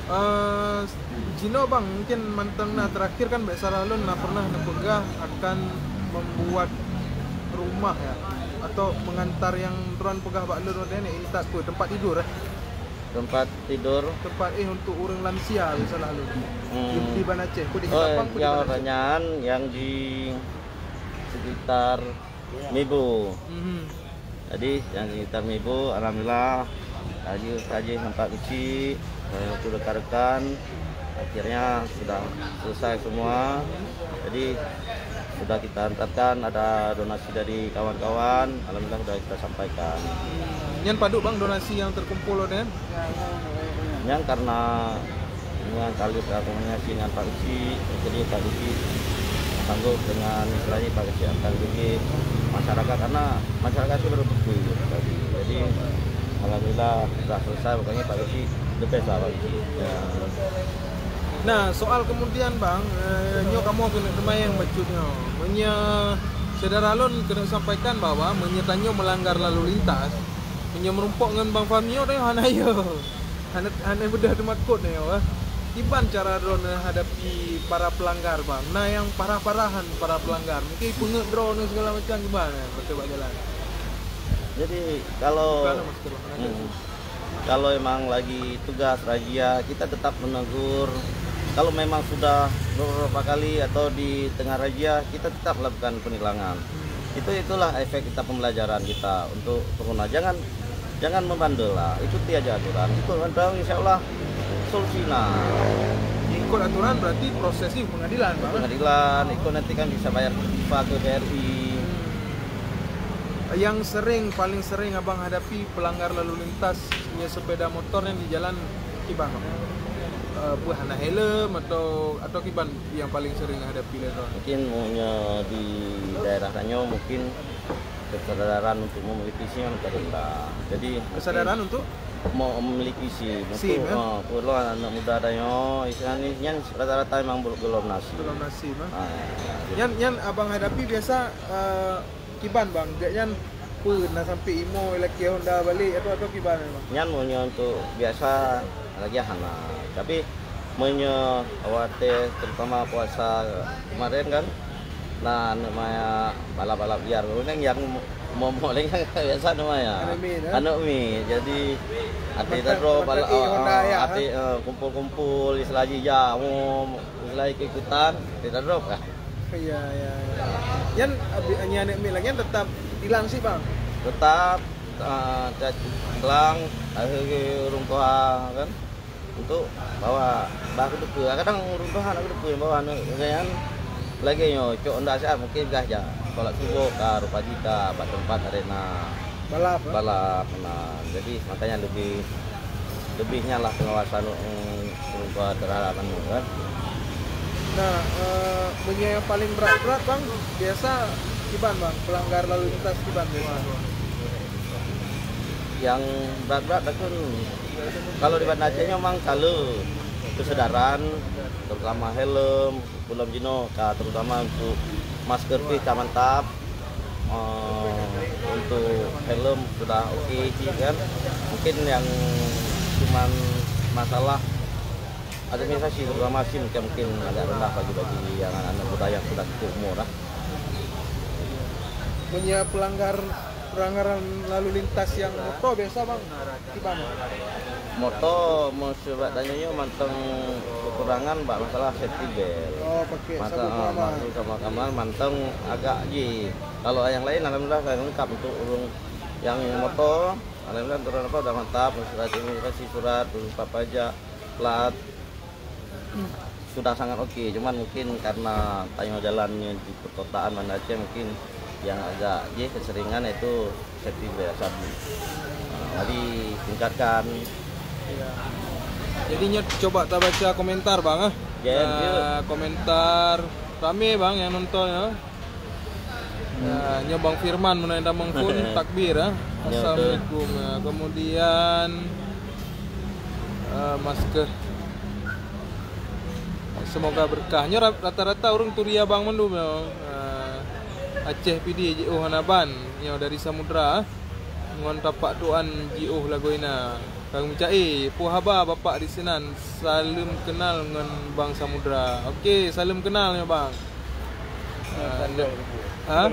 Eh, Jino bang, mungkin manteng nah terakhir kan Mbak Saralun nah pernah nepegah akan membuat rumah ya atau mengantar yang tuan pegah Pak Lur ini tak ku tempat tidur Tempat tidur. tempat untuk orang lansia misalnya lu di Banda Aceh ku di Oh, Ketapang ku di yang Banda Aceh. Ranyan yang di sekitar Mibu. Jadi yang di sekitar Mibu, alhamdulillah kaji sampai kecil, itu rekan-rekan akhirnya sudah selesai semua. Jadi sudah kita antarkan, ada donasi dari kawan-kawan, alhamdulillah sudah kita sampaikan. Nyan padu bang donasi yang terkumpul kan? Yang karena dengan kali komunikasi dengan Pak Uci, jadi Pak Uci sanggup dengan istilahnya Pak Uci akan bagi masyarakat, karena masyarakat itu berbukti tadi. Jadi alhamdulillah sudah selesai, pokoknya Pak Uci the best lah Pak Uci. Ya. Nah soal kemudian bang, nyo kamu kena temayang bacutnya, saudara Alun kena sampaikan bahwa menyetanyo melanggar lalu lintas, merumpok dengan bang Famio deh hanayo, hana bedah demakut nih ya. Iban cara drone hadapi para pelanggar bang. Nah yang parah-parahan para pelanggar, mungkin penget drone segala macam gimana betul pak jalan. Jadi kalau emang lagi tugas razia, kita tetap menegur. Kalau memang sudah beberapa kali atau di tengah razia, kita tetap lakukan penilangan. Itulah efek kita pembelajaran kita untuk pengguna. Jangan membandel lah. Ikuti aja aturan. Ikut aturan, insya Allah solusinya. Ikut aturan berarti prosesnya pengadilan, bang. Pengadilan, ikut nanti kan bisa bayar FIFA ke BRI. Yang paling sering abang hadapi pelanggar lalu lintas sepeda motor yang di jalan kiban, buah anak helm atau kiban yang paling sering hadapi lewat. Mungkin di daerah Ranyo mungkin kesadaran untuk memiliki SIM rendah. Jadi kesadaran untuk mau memiliki SIM perlu anak muda Ranyo istilahnya rata-rata memang belum nasi. Yang abang hadapi biasa kiban bang, jangan pernah sampai imo lagi Honda balik atau kiban bang. Yang maunya untuk biasa lagi hana, tapi maunya awal terutama puasa kemarin kan. Nah, namanya balap-balap liar. Yang mau yang biasa namanya. Anak mi. Jadi hati terus balap hati kumpul-kumpul istilahnya ya mau istilahnya ikutan tidak drop kah? Iya. Yan anak mi lagi tetap hilang sih bang. Tetap hilang urung tua kan untuk bawa baku depu. Kadang urung tua anak depu bawa anak kan. Lagi nyocok ndak sih mungkin gah aja kolak subuh ka rupa jika tempat arena balap nah jadi makanya lebihnya lah pengawasan berupa terhadap kan. Nah yang paling berat bang biasa kiban bang pelanggar lalu lintas kiban yang berat kan kalau di Banda Aceh memang kalau kesadaran terutama helm belum jino terutama untuk masker kita mantap, untuk helm sudah oke sih kan. Mungkin yang cuman masalah administrasi terutama SIM mungkin agak rendah bagi yang anak muda yang sudah cukup umur lah. Punya pelanggaran lalu lintas yang motor biasa bang gimana? Moto mau coba tanya manteng kekurangan mbak masalah safety belt. Oh pakai sabuk sama kamar manteng agak kalau yang lain alhamdulillah lengkap untuk urung yang moto alhamdulillah turun apa udah mantap, surat imigrasi, surat berupa pajak, plat sudah sangat oke. Cuman mungkin karena tanya jalannya di perkotaan Banda Aceh mungkin yang agak keseringan itu safety belt sabuk. Mari tingkatkan. Ya. Jadinya coba kita baca komentar bang komentar rame bang yang nonton ya. Bang Firman menanda mengkun takbir Assalamualaikum. Kemudian masker semoga berkahnya rata-rata orang turia bang mendum ya. Aceh PD JO Hanaban yang dari Samudra ngon tapak tuan JO lagoina. Kang Mucai, puhaba bapak di Sinan, salim kenal dengan Bang Samudra. Okey, salim kenalnya bang. Ha?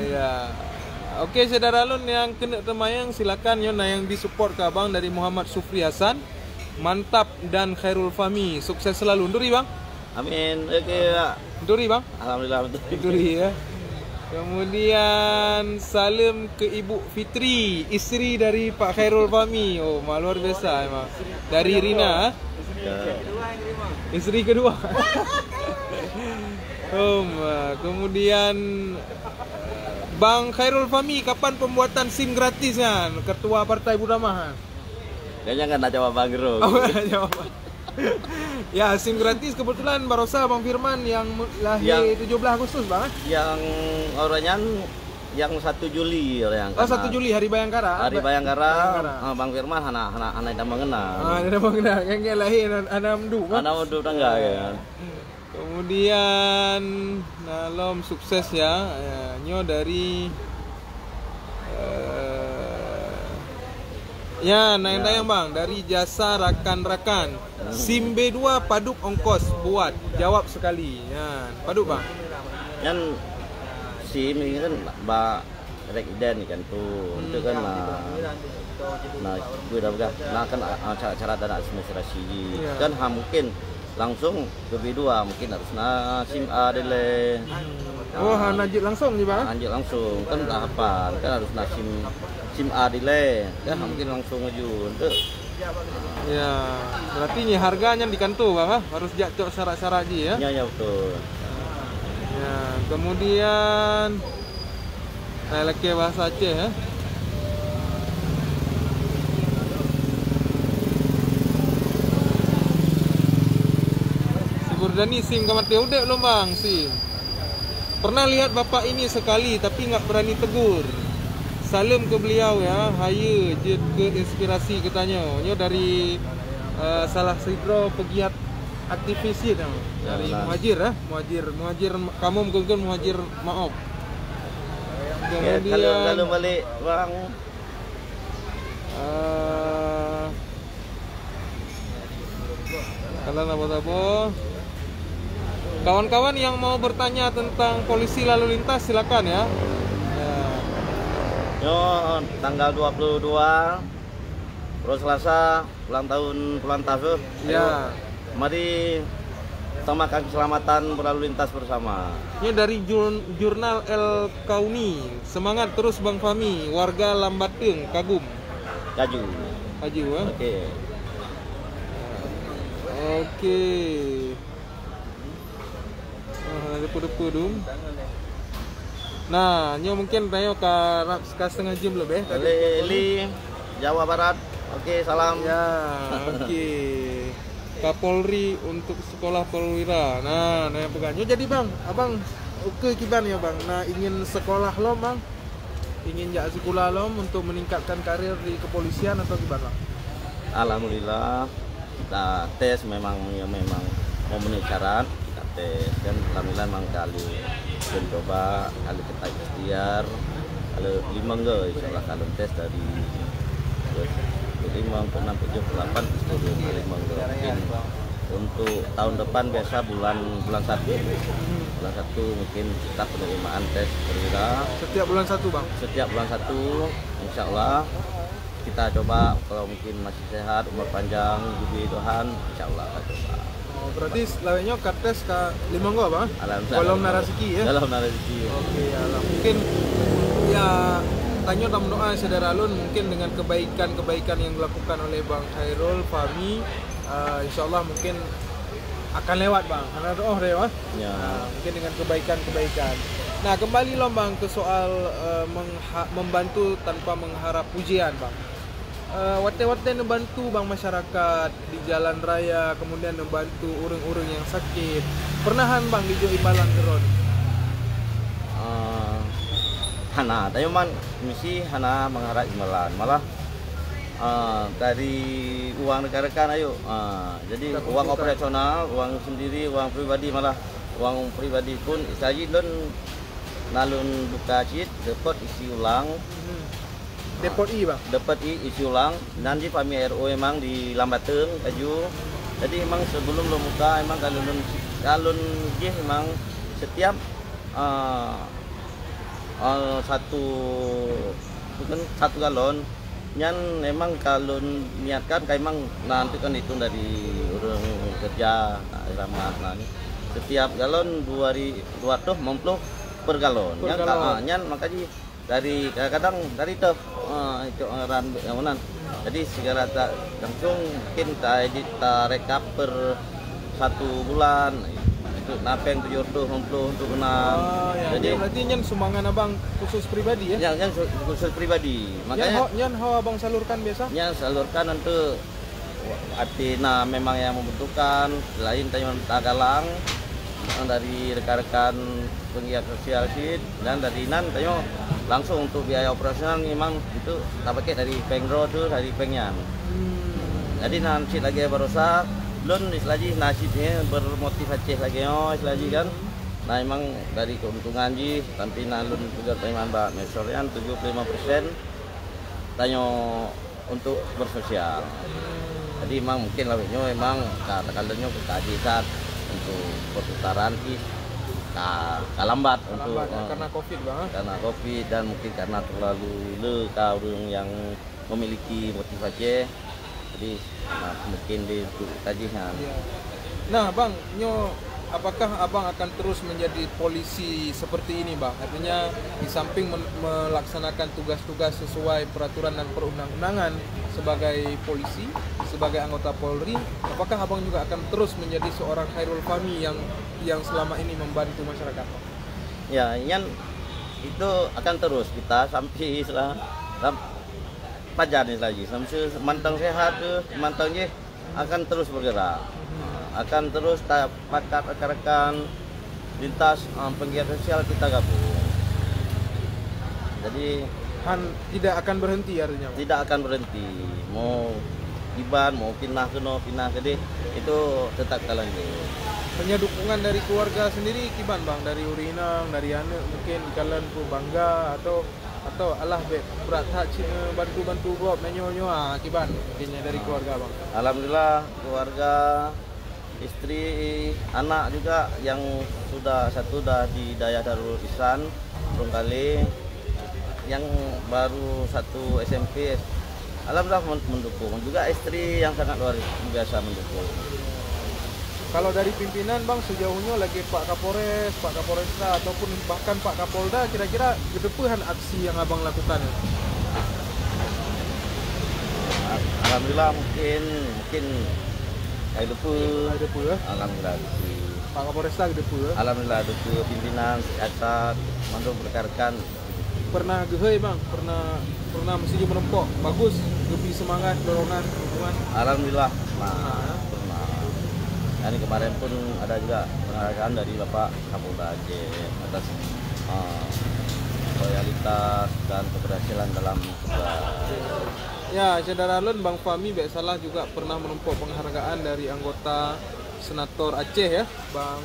Ya. Okey, saudara Alun yang kena temayang silakan Yona yang disupport ke abang dari Muhammad Sufri Hasan, Mantap dan Khairul Fahmi. Sukses selalu. Nduri bang. Amin. Okey, Pak. Nduri bang. Alhamdulillah betul. Nduri ya. Kemudian salam ke Ibu Fitri, isteri dari Pak Khairul Fahmi. Oh, luar biasa emang. Dari Rina. Isteri kedua. Kemudian Bang Khairul Fahmi, kapan pembuatan SIM gratis kan? Ketua Partai Buddha Mah. Kayaknya nggak jawab Bang Gero. Jawaban. Ya, SIM gratis kebetulan barosa Bang Firman yang lahir 17 Agustus bang. Yang orangnya yang 1 Juli orang. Oh, 1 Juli Hari Bayangkara. Hari Bayangkara. Bang Firman anak tidak mengenal. Tidak mengenal. Yang lahir anak mdu. Anak mdu tangga kan. Kemudian Nalom sukses ya. Nyo dari ya, nayang bang dari jasa rakan-rakan. SIM B2 paduk ongkos buat. Jawab sekali. Ya, paduk bang. Yang SIM ini kan Mbak Rekiden kan tuh. Itu kan gue udah kan cara dan administrasi. Kan mungkin langsung ke B2 mungkin harus SIM A dele. Oh, lanjut langsung nih bang? Lanjut langsung kan tahapan kan harus SIM A dile kan mungkin langsung ngejun tuh. Ya, berarti nih harganya di kantor bang, harus jatuh syarat-syarat ya? Ya betul. Ya, kemudian saya lagi bahasa Aceh ya. Si Burdani SIM kamar udah belum bang SIM. Pernah lihat bapak ini sekali tapi nggak berani tegur. Salam ke beliau ya. Haya je ke inspirasi katanya. Nyo dari salah sidro pegiat aktivis ya, dari Muhajir ya. Muhajir kamu mungkin Muhajir maaf. Kemudian Ya, kalau balik bang. Kalian apa-apa. Kawan-kawan yang mau bertanya tentang polisi lalu lintas silakan ya. Yo, tanggal 22 Pro Selasa ulang tahun. Ya. Mari utamakan keselamatan berlalu lintas bersama. Ini dari jurnal El Kauni. Semangat terus Bang Fahmi, warga Lambateng kagum. Kaju. Ya. Oke. Depu-depu dum. Nah, nyo mungkin tayo ka setengah jam lebih tadi. Eli Jawa Barat. Oke, salam. Ya, oke. Kapolri untuk sekolah perwira. Nah, yang pegangnya jadi bang, abang oke kiban ya bang. Nah, ingin sekolah lo bang, ingin jak sekolah lo untuk meningkatkan karir di kepolisian atau gimana? Alhamdulillah kita tes memang memenuhi syarat. Tes dan alhamdulillah memang kali mencoba kali kita ikhtiar kalau 5 enggak insyaallah kalau tes dari 5 ke 6 ke 8 itu 5 mungkin untuk tahun depan biasa bulan 1 mungkin kita penerimaan tes perwira setiap bulan 1 bang, setiap bulan 1 insyaallah kita coba kalau mungkin masih sehat umur panjang diberi Tuhan insyaallah kita coba. Oh, berarti lawannya kates ke 5 enggak bang? Dalam narasiki ya? Dalam narasiki. Oke, mungkin ya tanya dalam doa saudara Alun mungkin dengan kebaikan yang dilakukan oleh Bang Khairul Fahmi, insyaallah mungkin akan lewat bang, karena doa lewat. Ya. Mungkin dengan kebaikan. Nah, kembali loh bang ke soal membantu tanpa mengharap pujian bang. Wate-wate membantu bang masyarakat di jalan raya, kemudian membantu orang-orang yang sakit. Pernahan bang di Imbalan Geron. Hana, tapi man misi hana mengharap imbalan, malah dari uang rekan-rekan ayo. Jadi uang operasional, uang sendiri, uang pribadi malah uang pribadi pun saji don nalun buka cit dapat isi ulang. Depot I bang. Dapat isi ulang. Nanti kami RO emang dilambatin kaju. Jadi emang sebelum lo buka emang galon dia emang setiap satu bukan satu galon nyan emang kalau niatkan kayak emang nanti kan itu dari orang kerja ramah nani setiap galon 250 per galon nyan makanya dari kadang-kadang dari itu ran yang mana jadi segala tak langsung mungkin kita rekap per 1 bulan itu napeng 70 untuk enam. Ya, jadi berarti nyan sumbangan abang khusus pribadi ya? Yang khusus pribadi. Makanya nyan abang salurkan biasa? Nyan salurkan untuk artinya memang yang membutuhkan lain tanya tagalang dari rekan-rekan penggiat sosial sih dan dari nan tanya langsung untuk biaya operasional memang itu tak pakai dari pengro tuh dari pengyan. Jadi nanti lagi berusaha belum lagi nasibnya bermotivasi lagi lagi kan. Nah emang dari keuntungan ji tapi nalun juga teman mbak mesorian 75% tanya untuk bersosial. Jadi emang mungkin lebihnya emang kata-katanya kehabisan untuk perputaran sih kalambat untuk karena covid bang. Karena covid dan mungkin karena terlalu orang yang memiliki motivasi. Jadi mungkin di kajian. Nah bang, apakah abang akan terus menjadi polisi seperti ini bang? Artinya di samping melaksanakan tugas-tugas sesuai peraturan dan perundang-undangan sebagai polisi, sebagai anggota Polri, apakah abang juga akan terus menjadi seorang Khairul Fahmi yang selama ini membantu masyarakat? Ya, itu akan terus kita sampai pajanis lagi sampai mantang sehat mantangnya akan terus bergerak akan terus pakat rekan-rekan lintas penggiat sosial kita gabung jadi tidak akan berhenti artinya tidak akan berhenti mau iban mau pindah ke deh itu tetap lanjut. Punya dukungan dari keluarga sendiri kiban bang, dari urinang dari anak mungkin kalian pun bangga atau alah berat hak Cina bantu buat menyo akibat mungkinnya dari keluarga bang. Alhamdulillah keluarga istri anak juga yang satu di Daya Darul Ihsan Bungkali yang baru satu SMP alhamdulillah mendukung juga istri yang sangat luar biasa mendukung. Kalau dari pimpinan bang sejauhnya lagi Pak Kapolres, Pak Kapolresta ataupun bahkan Pak Kapolda kira-kira kedepan aksi yang abang lakukan? Alhamdulillah mungkin kayak depu ya. Alhamdulillah Pak Kapolresta depu ya. Alhamdulillah depu pimpinan siasat mandor berkarkan. Pernah gehei bang, pernah mesti merempok bagus lebih semangat dorongan dukungan. Alhamdulillah pernah. Dan kemarin pun ada juga penghargaan dari Bapak Kapolda Aceh atas loyalitas dan keberhasilan dalam tugas. Ya, saudara Lun, Bang Fahmi salah juga pernah menumpuk penghargaan dari anggota Senator Aceh ya, Bang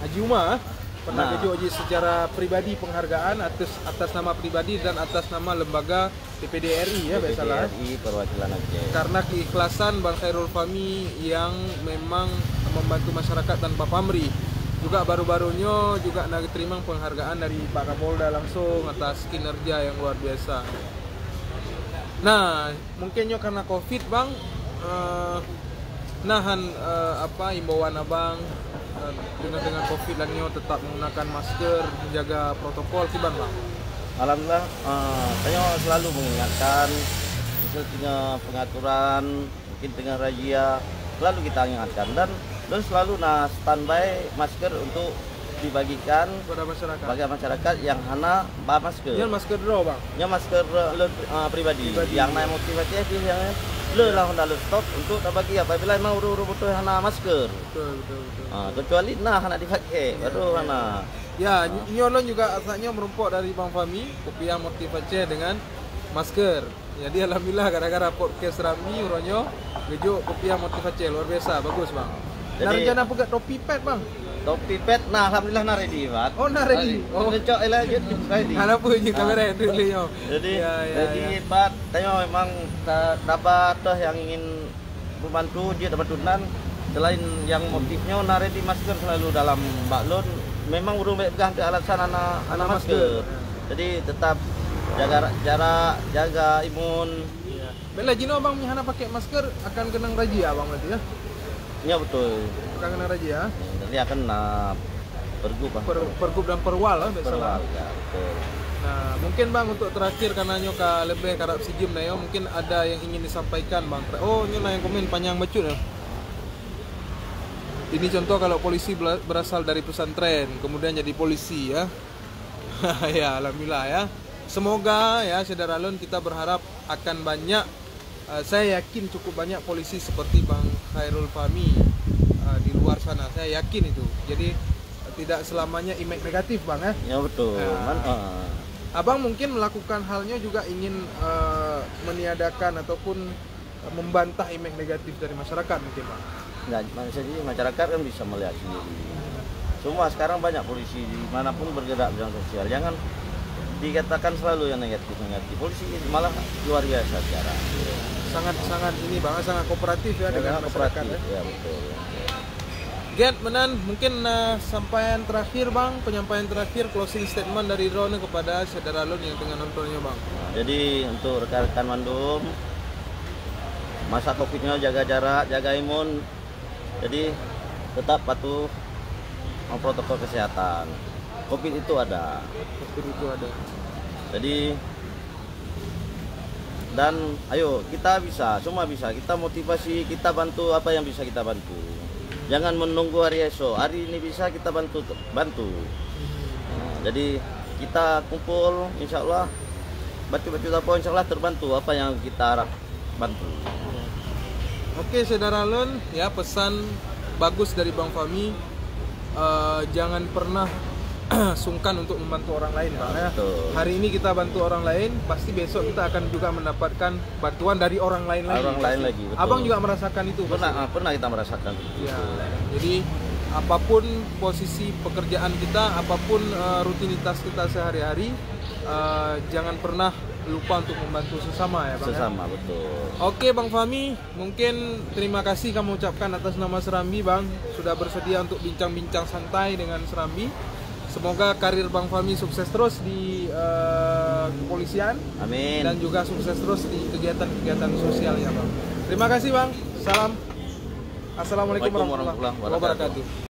Haji Umar. Pernah Haji secara pribadi penghargaan atas nama pribadi dan atas nama lembaga DPD RI ya, salah. DPD RI perwakilan Aceh. Karena keikhlasan Bang Khairul Fahmi yang memang membantu masyarakat tanpa pamrih. Juga baru-barunya juga terima penghargaan dari Pak Kapolda langsung atas kinerja yang luar biasa. Nah, mungkinnya karena Covid bang, imbauan abang dengan Covid dan tetap menggunakan masker, menjaga protokol kiban bang. Alhamdulillah, saya selalu mengingatkan, misalnya pengaturan, mungkin dengan razia, selalu kita ingatkan dan selalu standby masker untuk dibagikan pada masyarakat yang hana bawa masker. Yang masker draw bang? Yang masker pribadi. Yang naik motivasi sih yang lah stop untuk bagi apabila memang uru-uru butuh hana masker. Betul. Kecuali hana dipakai baru hana. Ya, nyolong juga asalnya merumpuk dari Bang Fahmi kopiah motivasi dengan masker. Jadi alhamdulillah gara-gara podcast Rami uronyo bejo kopiah motivasi luar biasa bagus bang. Jadi rencana pegat topi pet bang. Topi pet, nah alhamdulillah na ready, Pak. Oh, na ready. Oh, cocok lanjut ready. Ada pun je kamera dulu yo. Jadi, ya. Pak, tanya memang dapat yang ingin membantu dia dapat tunan. Selain yang motifnya na ready masker selalu dalam baklon, memang urung pegang ke alat sana anak masker. Jadi tetap jaga jarak, jaga imun. Iya. Bela jino bang mihana pakai masker akan kena razia bang berarti ya? Iya betul. Akan kena razia. Jadi akan pergub Bang. Pergub dan perwal lah biasalah. Ya, betul. Nah, mungkin bang untuk terakhir karena nyoka lebih karap sijim na yo, mungkin ada yang ingin disampaikan bang. Oh, nyo yang komen panjang bacut ya. Ini contoh kalau polisi berasal dari pesantren, kemudian jadi polisi ya. Ya, alhamdulillah ya. Semoga ya Saudara Alun, kita berharap akan banyak, saya yakin cukup banyak polisi seperti Bang Khairul Fahmi di luar sana. Saya yakin itu. Jadi tidak selamanya image negatif bang ya. Ya betul. Abang mungkin melakukan halnya juga ingin meniadakan ataupun membantah image negatif dari masyarakat mungkin bang. Nah, jadi masyarakat kan bisa melihat sendiri. Semua sekarang banyak polisi dimanapun bergerak bidang sosial. Jangan dikatakan selalu yang negatif. Polisi malah luar biasa sekarang. Sangat ini bang, sangat kooperatif ya dengan masyarakat. Ya betul. Get menan mungkin sampaian terakhir bang, penyampaian terakhir closing statement dari Ron kepada Saudara Alun yang tengah nontonnya bang. Jadi untuk rekan-rekan Mandum, masa Covid-nya jaga jarak, jaga imun. Jadi tetap patuh protokol kesehatan. Covid itu ada. Covid itu ada. Jadi dan ayo kita bisa, semua bisa. Kita motivasi, kita bantu apa yang bisa kita bantu. Jangan menunggu hari esok. Hari ini bisa kita bantu. Nah, jadi kita kumpul, insya Allah bantu-bantu apa, insya Allah terbantu apa yang kita harap bantu. Oke, Saudara Alun, ya pesan bagus dari Bang Fahmi. Jangan pernah sungkan untuk membantu orang lain, Bang ya. Hari ini kita bantu orang lain, pasti besok kita akan juga mendapatkan bantuan dari orang lain lagi. Orang lain lagi, betul. Abang juga merasakan itu. Pernah kita merasakan. Ya, jadi apapun posisi pekerjaan kita, apapun rutinitas kita sehari-hari, jangan pernah lupa untuk membantu sesama ya Bang. Sesama, betul. Oke Bang Fahmi, mungkin terima kasih kamu ucapkan atas nama Serambi Bang, sudah bersedia untuk bincang-bincang santai dengan Serambi. Semoga karir Bang Fahmi sukses terus di kepolisian. Amin. Dan juga sukses terus di kegiatan-kegiatan sosialnya Bang. Terima kasih Bang. Salam. Assalamualaikum warahmatullahi wabarakatuh.